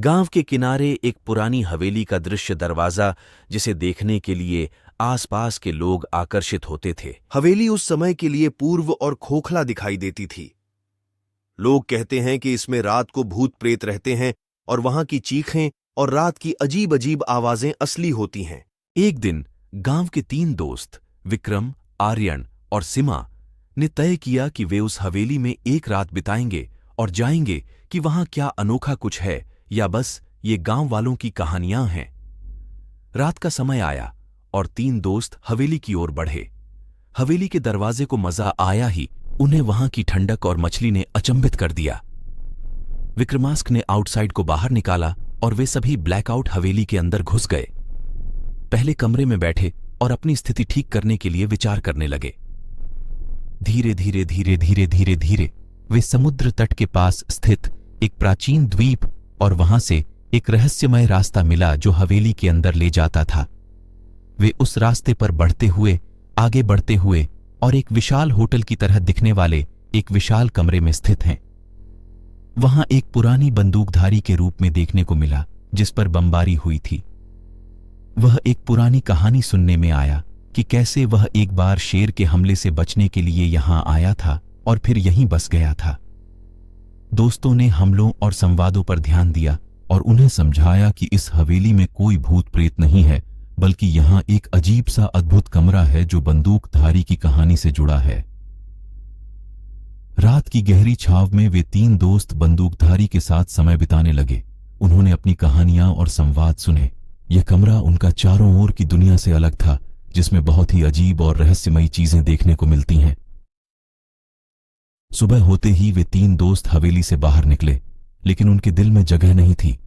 गांव के किनारे एक पुरानी हवेली का दृश्य दरवाजा, जिसे देखने के लिए आसपास के लोग आकर्षित होते थे। हवेली उस समय के लिए पूर्व और खोखला दिखाई देती थी। लोग कहते हैं कि इसमें रात को भूत प्रेत रहते हैं और वहां की चीखें और रात की अजीब अजीब आवाजें असली होती हैं। एक दिन गांव के 3 दोस्त विक्रम, आर्यन और सिमा ने तय किया कि वे उस हवेली में एक रात बिताएंगे और जाएंगे कि वहां क्या अनोखा कुछ है या बस ये गांव वालों की कहानियां हैं। रात का समय आया और 3 दोस्त हवेली की ओर बढ़े। हवेली के दरवाजे को मजा आया ही उन्हें वहां की ठंडक और मछली ने अचंभित कर दिया। विक्रमास्क ने आउटसाइड को बाहर निकाला और वे सभी ब्लैकआउट हवेली के अंदर घुस गए। पहले कमरे में बैठे और अपनी स्थिति ठीक करने के लिए विचार करने लगे। धीरे धीरे धीरे धीरे धीरे धीरे वे समुद्र तट के पास स्थित एक प्राचीन द्वीप और वहां से एक रहस्यमय रास्ता मिला जो हवेली के अंदर ले जाता था। वे उस रास्ते पर आगे बढ़ते हुए और एक विशाल होटल की तरह दिखने वाले एक विशाल कमरे में स्थित हैं। वहां एक पुरानी बंदूकधारी के रूप में देखने को मिला जिस पर बमबारी हुई थी। वह एक पुरानी कहानी सुनने में आया कि कैसे वह एक बार शेर के हमले से बचने के लिए यहां आया था और फिर यहीं बस गया था। दोस्तों ने हमलों और संवादों पर ध्यान दिया और उन्हें समझाया कि इस हवेली में कोई भूत प्रेत नहीं है, बल्कि यहां एक अजीब सा अद्भुत कमरा है जो बंदूकधारी की कहानी से जुड़ा है। रात की गहरी छाव में वे 3 दोस्त बंदूकधारी के साथ समय बिताने लगे। उन्होंने अपनी कहानियां और संवाद सुने। यह कमरा उनका चारों ओर की दुनिया से अलग था, जिसमें बहुत ही अजीब और रहस्यमयी चीजें देखने को मिलती हैं। सुबह होते ही वे 3 दोस्त हवेली से बाहर निकले, लेकिन उनके दिल में जगह नहीं थी